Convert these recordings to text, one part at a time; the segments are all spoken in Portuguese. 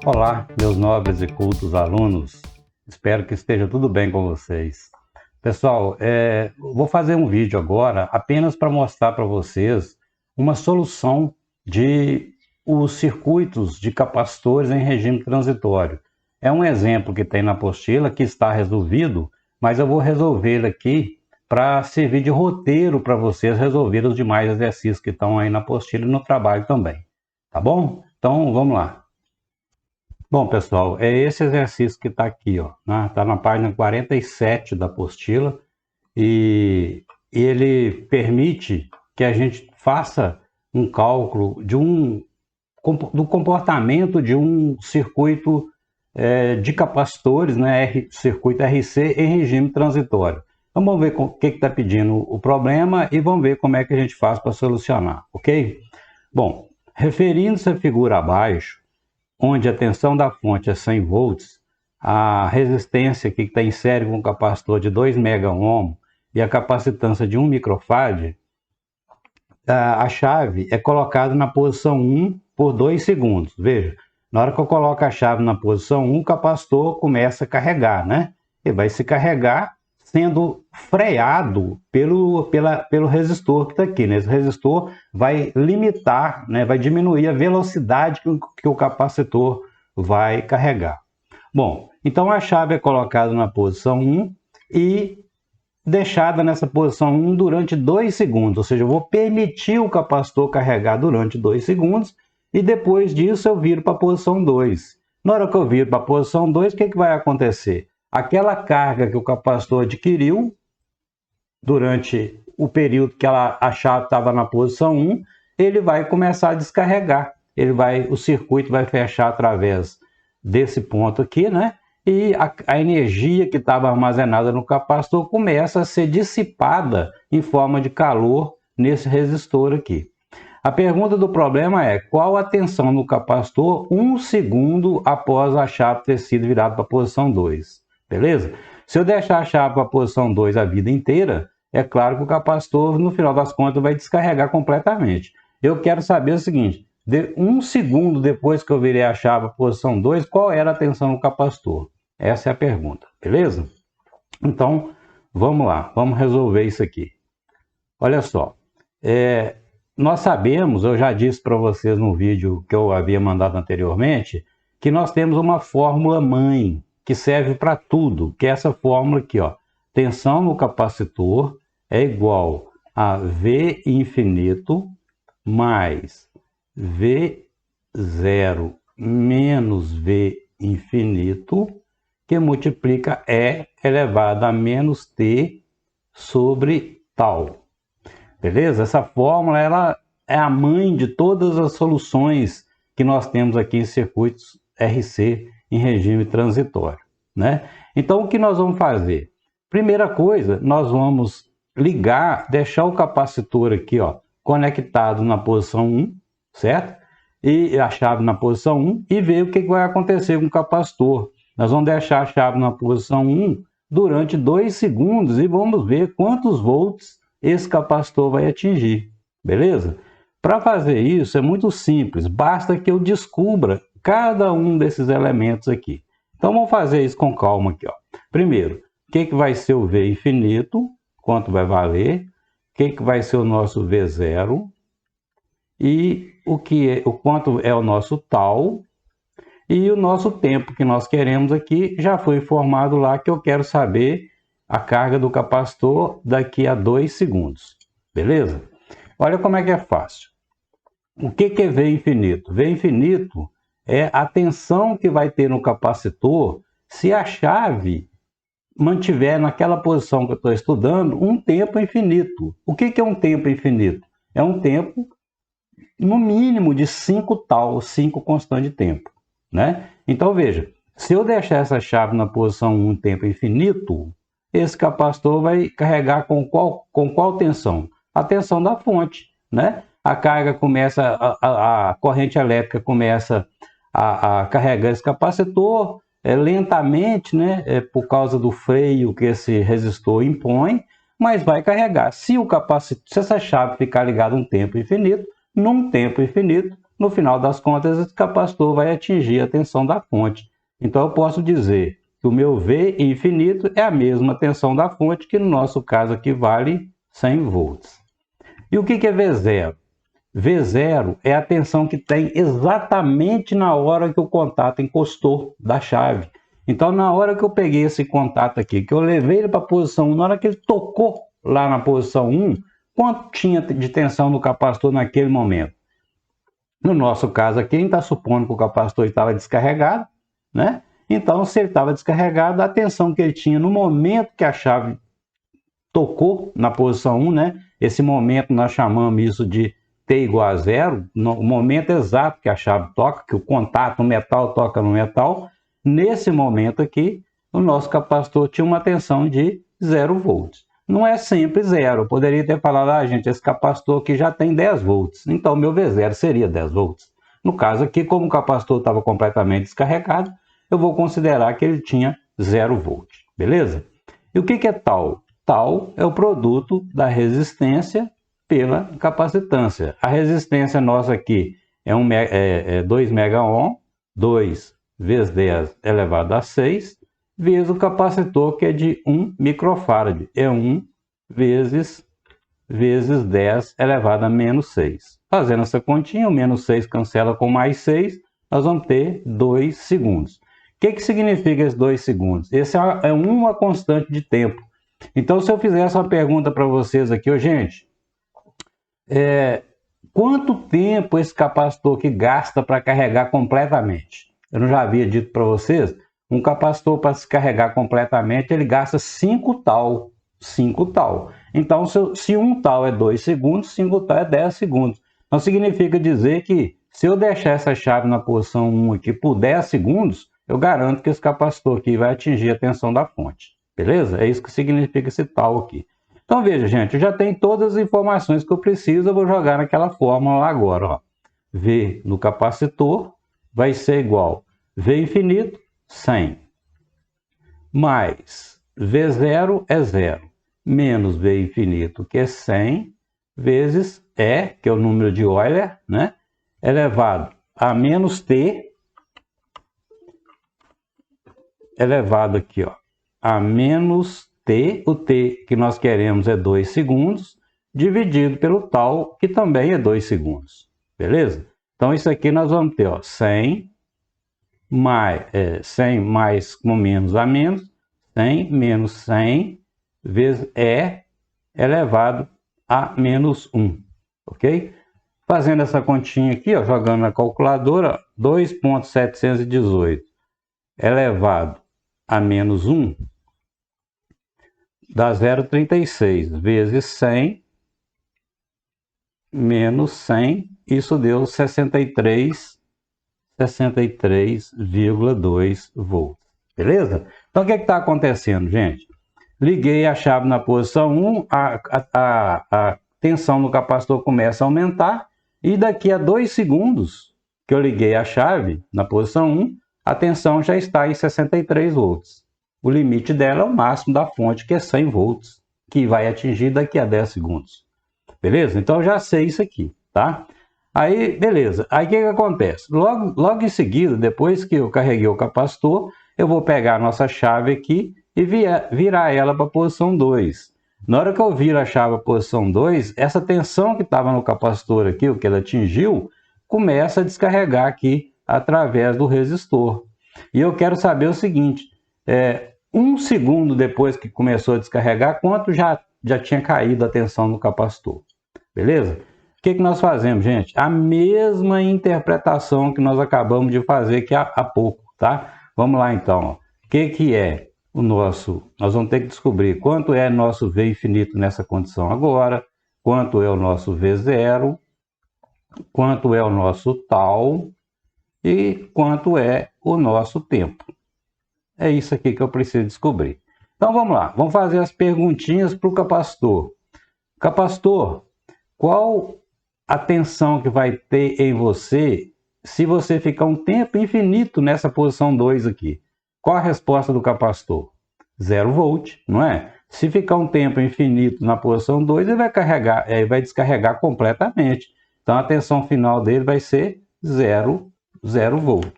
Olá, meus nobres e cultos alunos, espero que esteja tudo bem com vocês. Pessoal, vou fazer um vídeo agora apenas para mostrar para vocês uma solução de os circuitos de capacitores em regime transitório. É um exemplo que tem na apostila que está resolvido, mas eu vou resolver ele aqui para servir de roteiro para vocês resolver os demais exercícios que estão aí na apostila e no trabalho também. Tá bom? Então vamos lá. Bom, pessoal, é esse exercício que está aqui, ó, né? Está na página 47 da apostila e ele permite que a gente faça um cálculo do comportamento de um circuito de capacitores, né, circuito RC em regime transitório. Então vamos ver o que está pedindo o problema e vamos ver como é que a gente faz para solucionar, ok? Bom, referindo-se à figura abaixo, onde a tensão da fonte é 100 volts, a resistência que está em série com um capacitor de 2 MΩ e a capacitância de 1 microfarad, a chave é colocada na posição 1 por 2 segundos. Veja, na hora que eu coloco a chave na posição 1, o capacitor começa a carregar, né? Ele vai se carregar sendo freado pelo resistor que está aqui, né? Esse resistor vai limitar, né? Vai diminuir a velocidade que o capacitor vai carregar. Bom, então a chave é colocada na posição 1 e deixada nessa posição 1 durante 2 segundos, ou seja, eu vou permitir o capacitor carregar durante 2 segundos e depois disso eu viro para a posição 2. Na hora que eu viro para a posição 2, o que vai acontecer? Aquela carga que o capacitor adquiriu durante o período que a chave estava na posição 1, ele vai começar a descarregar. O circuito vai fechar através desse ponto aqui, né? E a energia que estava armazenada no capacitor começa a ser dissipada em forma de calor nesse resistor aqui. A pergunta do problema é: qual a tensão no capacitor 1 segundo após a chave ter sido virada para a posição 2? Beleza? Se eu deixar a chave para a posição 2 a vida inteira, é claro que o capacitor, no final das contas, vai descarregar completamente. Eu quero saber o seguinte: de 1 segundo depois que eu virei a chave para a posição 2, qual era a tensão no capacitor? Essa é a pergunta, beleza? Então, vamos lá, vamos resolver isso aqui. Olha só, nós sabemos, eu já disse para vocês no vídeo que eu havia mandado anteriormente, que nós temos uma fórmula mãe que serve para tudo, que é essa fórmula aqui, ó. Tensão no capacitor é igual a V infinito mais V0 menos V infinito, que multiplica E elevado a menos T sobre tal. Beleza? Essa fórmula ela é a mãe de todas as soluções que nós temos aqui em circuitos RC em regime transitório, né? Então, o que nós vamos fazer? Primeira coisa, nós vamos deixar o capacitor aqui, ó, conectado na posição 1, certo? E a chave na posição 1 e ver o que vai acontecer com o capacitor. Nós vamos deixar a chave na posição 1 durante 2 segundos e vamos ver quantos volts esse capacitor vai atingir, beleza? Para fazer isso é muito simples, basta que eu descubra cada um desses elementos aqui. Então vamos fazer isso com calma aqui, ó. Primeiro, o que vai ser o V infinito, quanto vai valer, o que vai ser o nosso V0 e o quanto é o nosso tal. E o nosso tempo que nós queremos aqui já foi informado lá, que eu quero saber a carga do capacitor daqui a 2 segundos. Beleza? Olha como é que é fácil. O que é V infinito? V infinito é a tensão que vai ter no capacitor se a chave mantiver naquela posição que eu estou estudando um tempo infinito. O que é um tempo infinito? É um tempo, no mínimo, de 5 tal, 5 constante de tempo. Né? Então veja, se eu deixar essa chave na posição 1 tempo infinito, esse capacitor vai carregar com qual tensão? A tensão da fonte, né? A carga começa, a corrente elétrica começa a carregar esse capacitor lentamente, né? Por causa do freio que esse resistor impõe, mas vai carregar. Se essa chave ficar ligada um tempo infinito, num tempo infinito, no final das contas, esse capacitor vai atingir a tensão da fonte. Então, eu posso dizer que o meu V infinito é a mesma tensão da fonte, que no nosso caso aqui vale 100 volts. E o que é V0? V0 é a tensão que tem exatamente na hora que o contato encostou da chave. Então, na hora que eu peguei esse contato aqui, que eu levei ele para a posição 1, na hora que ele tocou lá na posição 1, quanto tinha de tensão no capacitor naquele momento? No nosso caso aqui, a gente está supondo que o capacitor estava descarregado, né? Então, se ele estava descarregado, a tensão que ele tinha no momento que a chave tocou na posição 1, né? Esse momento nós chamamos isso de T igual a zero, no momento exato que a chave toca, que o contato, o metal toca no metal. Nesse momento aqui, o nosso capacitor tinha uma tensão de 0 volts. Não é sempre zero. Eu poderia ter falado, gente, esse capacitor aqui já tem 10 volts. Então, meu V0 seria 10 volts. No caso aqui, como o capacitor estava completamente descarregado, eu vou considerar que ele tinha 0 volts. Beleza? E o que é tal? Tal é o produto da resistência pela capacitância. A resistência nossa aqui é 2 megaohm, 2 vezes 10 elevado a 6, vezes o capacitor, que é de 1 microfarad. É 1 vezes 10 elevado a menos 6. Fazendo essa continha, o menos 6 cancela com mais 6, nós vamos ter 2 segundos. O que significa esses 2 segundos? Esse é uma constante de tempo. Então, se eu fizesse uma pergunta para vocês aqui, gente, quanto tempo esse capacitor que gasta para carregar completamente? Eu não já havia dito para vocês, um capacitor para se carregar completamente, ele gasta 5 tal. 5 tal. Então, se 1 tal é 2 segundos, 5 tal é 10 segundos. Então, significa dizer que se eu deixar essa chave na posição 1 aqui por 10 segundos, eu garanto que esse capacitor aqui vai atingir a tensão da fonte. Beleza? É isso que significa esse tal aqui. Então, veja, gente, eu já tenho todas as informações que eu preciso, eu vou jogar naquela fórmula lá agora, ó. V no capacitor vai ser igual V infinito, 100, mais V0 é 0, menos V infinito, que é 100, vezes E, que é o número de Euler, né? Elevado a menos T, elevado aqui, ó, a menos T, o T que nós queremos é 2 segundos, dividido pelo tal, que também é 2 segundos. Beleza? Então, isso aqui nós vamos ter, ó, 100 mais com menos a menos, 100 menos 100 vezes E elevado a menos 1. Ok? Fazendo essa continha aqui, ó, jogando na calculadora, 2.718 elevado a menos 1 dá 0,36 vezes 100 menos 100, isso deu 63,2 volts. Beleza? Então, o que está acontecendo, gente? Liguei a chave na posição 1, a tensão no capacitor começa a aumentar, e daqui a 2 segundos que eu liguei a chave na posição 1, a tensão já está em 63 volts. O limite dela é o máximo da fonte, que é 100 volts, que vai atingir daqui a 10 segundos. Beleza? Então, eu já sei isso aqui, tá? Aí, beleza. Aí, o que acontece? Logo em seguida, depois que eu carreguei o capacitor, eu vou pegar a nossa chave aqui e virar ela para a posição 2. Na hora que eu viro a chave para a posição 2, essa tensão que estava no capacitor aqui, o que ele atingiu, começa a descarregar aqui através do resistor. E eu quero saber o seguinte, 1 segundo depois que começou a descarregar, quanto já tinha caído a tensão no capacitor. Beleza? O que nós fazemos, gente? A mesma interpretação que nós acabamos de fazer aqui há pouco, tá? Vamos lá, então. O que é o nosso... Nós vamos ter que descobrir quanto é nosso V infinito nessa condição agora, quanto é o nosso V0, quanto é o nosso tal e quanto é o nosso tempo. É isso aqui que eu preciso descobrir. Então, vamos lá. Vamos fazer as perguntinhas para o capacitor. Capacitor, qual a tensão que vai ter em você se você ficar um tempo infinito nessa posição 2 aqui? Qual a resposta do capacitor? 0 volt, não é? Se ficar um tempo infinito na posição 2, ele vai descarregar completamente. Então, a tensão final dele vai ser 0 volt.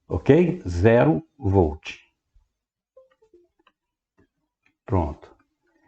Ok? 0 volt. Pronto.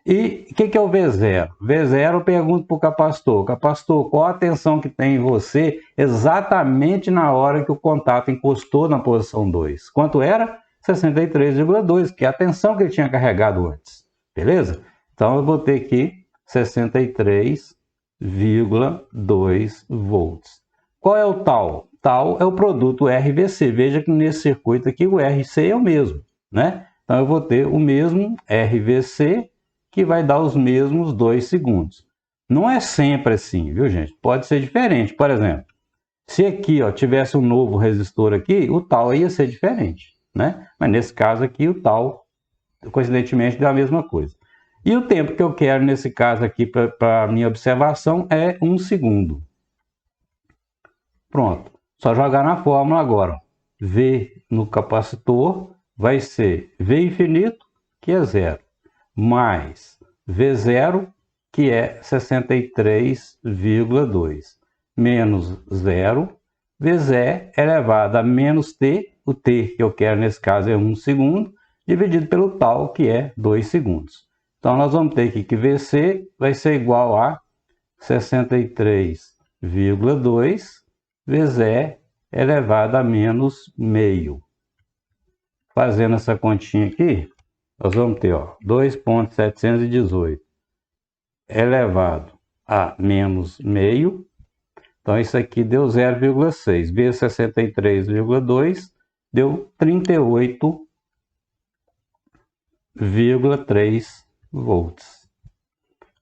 E o que é o V0? V0 eu pergunto para o capacitor. Capacitor, qual a tensão que tem em você exatamente na hora que o contato encostou na posição 2? Quanto era? 63,2, que é a tensão que ele tinha carregado antes. Beleza? Então eu vou ter aqui 63,2 volts. Qual é o tal? Tal é o produto RVC. Veja que nesse circuito aqui o RC é o mesmo, né? Então eu vou ter o mesmo RVC que vai dar os mesmos 2 segundos. Não é sempre assim, viu, gente? Pode ser diferente. Por exemplo, se aqui ó, tivesse um novo resistor aqui, o tal ia ser diferente, né? Mas nesse caso aqui, o tal, coincidentemente, dá a mesma coisa. E o tempo que eu quero nesse caso aqui para a minha observação é 1 segundo. Pronto. Só jogar na fórmula agora. V no capacitor vai ser V infinito, que é 0, mais V0, que é 63,2, menos 0, V0 elevado a menos T, o T que eu quero nesse caso é 1 segundo, dividido pelo tal, que é 2 segundos. Então nós vamos ter aqui que VC vai ser igual a 63,2 V0 elevado a menos meio. Fazendo essa continha aqui, nós vamos ter 2,718 elevado a menos meio. Então isso aqui deu 0,6 vezes 63,2 deu 38,3 volts.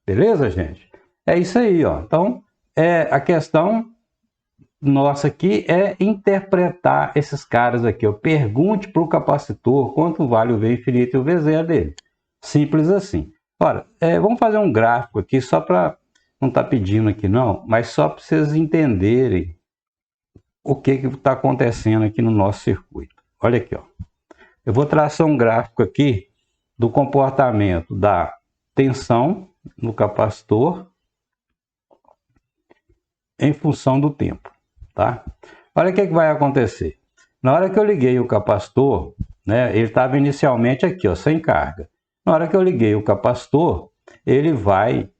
Beleza, gente? É isso aí, ó. Então, a questão nossa aqui é interpretar esses caras aqui, ó. Pergunte para o capacitor quanto vale o V infinito e o V0 dele. Simples assim. Ora, vamos fazer um gráfico aqui só para não estar pedindo aqui não, mas só para vocês entenderem o que está acontecendo aqui no nosso circuito. Olha aqui, ó. Eu vou traçar um gráfico aqui do comportamento da tensão no capacitor em função do tempo, tá? Olha o que vai acontecer. Na hora que eu liguei o capacitor, né, ele estava inicialmente aqui, ó, sem carga. Na hora que eu liguei o capacitor, ele vai,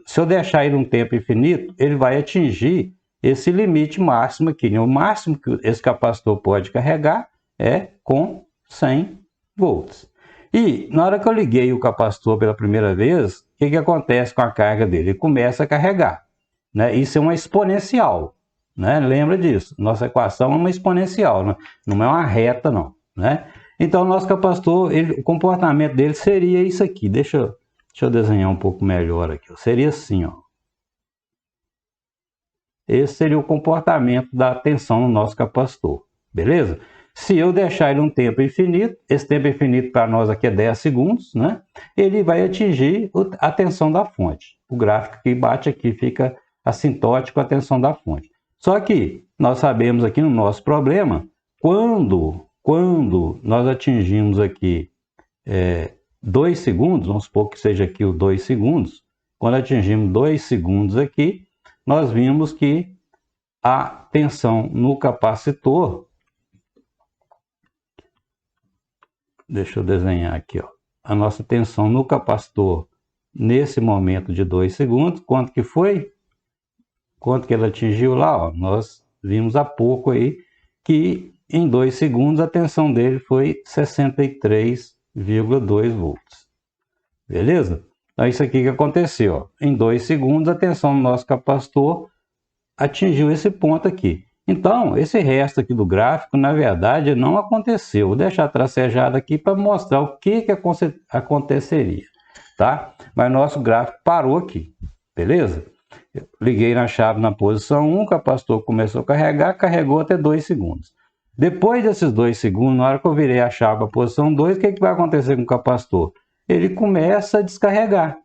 se eu deixar ele um tempo infinito, ele vai atingir esse limite máximo aqui, né? O máximo que esse capacitor pode carregar é com 100 volts. E na hora que eu liguei o capacitor pela primeira vez, o que acontece com a carga dele? Ele começa a carregar, né? Isso é uma exponencial, né? Lembra disso, nossa equação é uma exponencial, né? Não é uma reta não, né? Então o nosso capacitor, o comportamento dele seria isso aqui. Deixa eu desenhar um pouco melhor aqui. Seria assim, ó. Esse seria o comportamento da tensão no nosso capacitor, beleza? Se eu deixar ele um tempo infinito, esse tempo infinito para nós aqui é 10 segundos, né? Ele vai atingir a tensão da fonte. O gráfico que bate aqui fica assintótico à tensão da fonte. Só que nós sabemos aqui no nosso problema, quando nós atingimos aqui 2 segundos, vamos supor que seja aqui o 2 segundos, quando atingimos 2 segundos aqui, nós vimos que a tensão no capacitor, deixa eu desenhar aqui, ó, a nossa tensão no capacitor nesse momento de 2 segundos, quanto que foi? Quanto que ela atingiu lá? Ó, nós vimos há pouco aí que em 2 segundos a tensão dele foi 63,2 volts. Beleza? Então isso aqui que aconteceu, ó. Em 2 segundos a tensão do nosso capacitor atingiu esse ponto aqui. Então, esse resto aqui do gráfico, na verdade, não aconteceu. Vou deixar tracejado aqui para mostrar o que aconteceria, tá? Mas nosso gráfico parou aqui, beleza? Eu liguei na chave na posição 1, o capacitor começou a carregar, carregou até 2 segundos. Depois desses 2 segundos, na hora que eu virei a chave para a posição 2, o que vai acontecer com o capacitor? Ele começa a descarregar,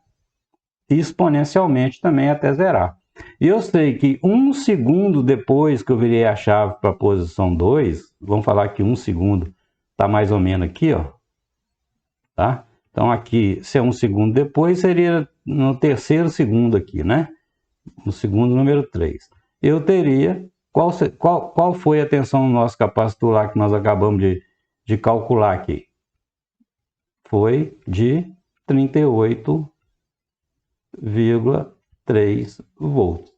exponencialmente também até zerar. E eu sei que 1 segundo depois que eu virei a chave para a posição 2, vamos falar que 1 segundo está mais ou menos aqui, ó, tá? Então aqui, se é 1 segundo depois, seria no terceiro segundo aqui, né? No segundo número 3. eu teria... Qual foi a tensão no nosso capacitor lá que nós acabamos de calcular aqui? Foi de 38,3 volts.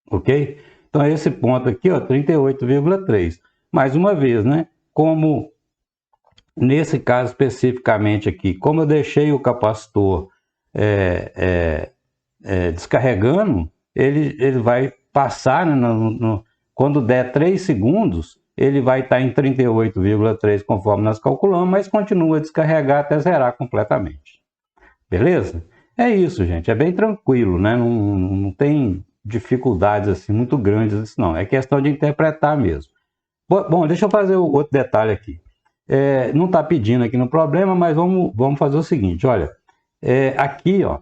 Ok? Então, esse ponto aqui, ó, 38,3. Mais uma vez, né? Como nesse caso especificamente aqui, como eu deixei o capacitor descarregando, ele vai passar, né, quando der 3 segundos, ele vai estar em 38,3 conforme nós calculamos, mas continua a descarregar até zerar completamente. Beleza? É isso, gente. É bem tranquilo, né? Não tem dificuldades assim muito grandes isso não. É questão de interpretar mesmo. Bom, deixa eu fazer outro detalhe aqui. Não está pedindo aqui no problema, mas vamos fazer o seguinte, olha. Aqui, ó,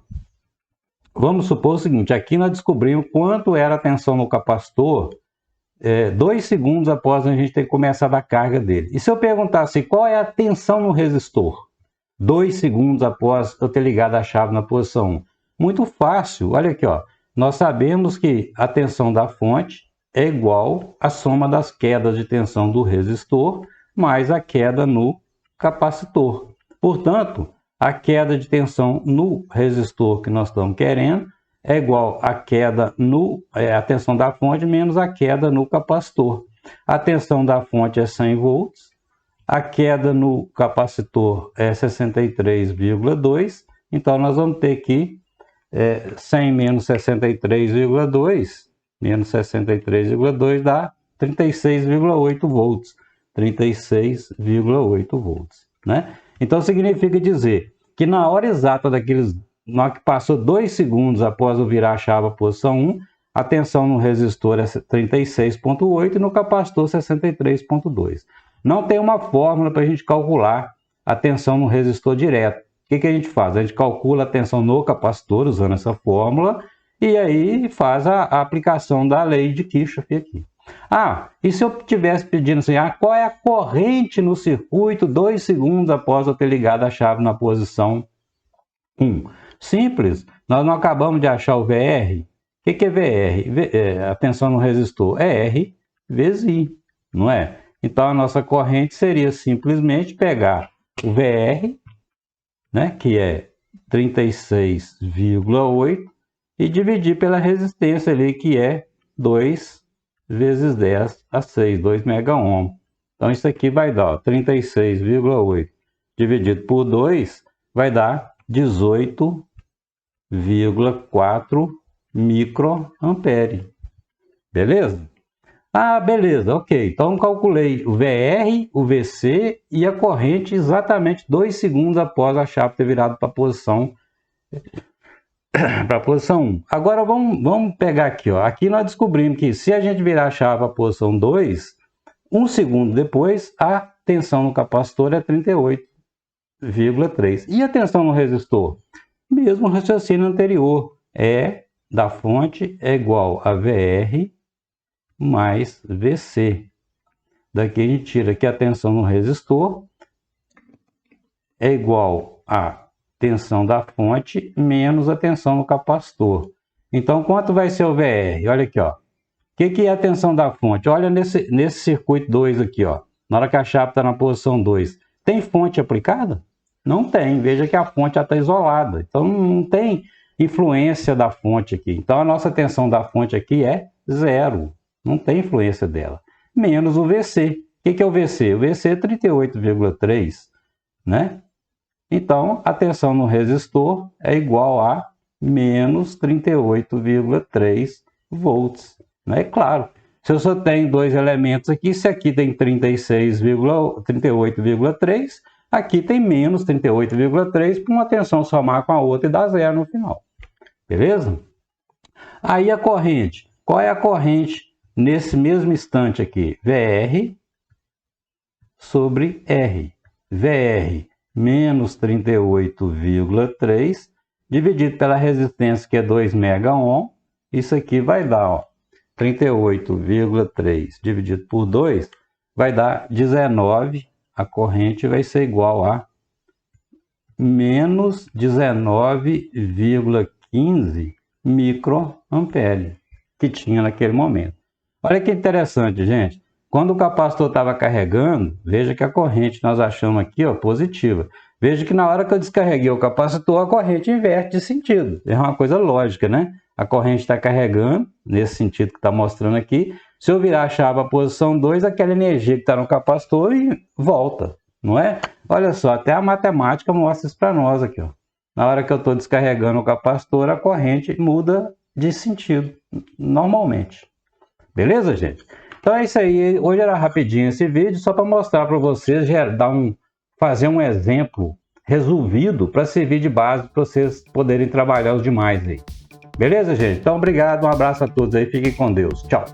vamos supor o seguinte, aqui nós descobrimos quanto era a tensão no capacitor 2 segundos após a gente ter começado a carga dele. E se eu perguntasse qual é a tensão no resistor? 2 segundos após eu ter ligado a chave na posição 1. Muito fácil, olha aqui, ó. Nós sabemos que a tensão da fonte é igual à soma das quedas de tensão do resistor mais a queda no capacitor. Portanto, a queda de tensão no resistor que nós estamos querendo é igual à queda a tensão da fonte menos a queda no capacitor. A tensão da fonte é 100 volts, a queda no capacitor é 63,2, então nós vamos ter que 100 menos 63,2 dá 36,8 volts. 36,8 volts, né? Então significa dizer que na hora exata na hora que passou 2 segundos após eu virar a chave à posição 1, a tensão no resistor é 36,8 e no capacitor 63,2. Não tem uma fórmula para a gente calcular a tensão no resistor direto. O que a gente faz? A gente calcula a tensão no capacitor usando essa fórmula e aí faz a aplicação da lei de Kirchhoff aqui. E se eu estivesse pedindo assim, qual é a corrente no circuito 2 segundos após eu ter ligado a chave na posição 1? Simples, nós não acabamos de achar o VR. O que é VR? A tensão no resistor é R vezes I, não é? Então a nossa corrente seria simplesmente pegar o VR, né, que é 36,8, e dividir pela resistência ali, que é 2 vezes 10 a 6, 2 megaohm. Então isso aqui vai dar 36,8 dividido por 2 vai dar 18,4 microampere. Beleza? Beleza, ok. Então calculei o VR, o VC e a corrente exatamente 2 segundos após a chave ter virado para a posição 1. Agora vamos pegar aqui, ó. Aqui nós descobrimos que se a gente virar a chave para a posição 2, 1 segundo depois a tensão no capacitor é 38,3. E a tensão no resistor? Mesmo raciocínio anterior, da fonte é igual a VR mais VC. Daqui a gente tira que a tensão no resistor é igual a tensão da fonte menos a tensão no capacitor. Então, quanto vai ser o VR? Olha aqui, ó. O que é a tensão da fonte? Olha nesse circuito 2 aqui, ó. Na hora que a chave está na posição 2, tem fonte aplicada? Não tem. Veja que a fonte já está isolada. Então, não tem influência da fonte aqui. Então, a nossa tensão da fonte aqui é 0. Não tem influência dela. Menos o VC. O que é o VC? O VC é 38,3, né? Então, a tensão no resistor é igual a menos 38,3 volts. Né? Claro, se eu só tenho 2 elementos aqui, se aqui tem 38,3, aqui tem menos 38,3 para uma tensão somar com a outra e dar 0 no final. Beleza? Aí a corrente. Qual é a corrente nesse mesmo instante aqui? VR sobre R. VR menos 38,3 dividido pela resistência, que é 2 megaohm. Isso aqui vai dar 38,3 dividido por 2 vai dar 19. A corrente vai ser igual a menos 19,15 microampere. O que tinha naquele momento. Olha que interessante, gente. Quando o capacitor estava carregando, veja que a corrente nós achamos aqui, ó, positiva. Veja que na hora que eu descarreguei o capacitor, a corrente inverte de sentido. É uma coisa lógica, né? A corrente está carregando, nesse sentido que está mostrando aqui. Se eu virar a chave para a posição 2, aquela energia que está no capacitor volta, não é? Olha só, até a matemática mostra isso para nós aqui, ó. Na hora que eu estou descarregando o capacitor, a corrente muda de sentido, normalmente. Beleza, gente? Então é isso aí. Hoje era rapidinho esse vídeo, só para mostrar para vocês, fazer um exemplo resolvido para servir de base para vocês poderem trabalhar os demais aí. Beleza, gente? Então, obrigado, um abraço a todos aí, fiquem com Deus. Tchau!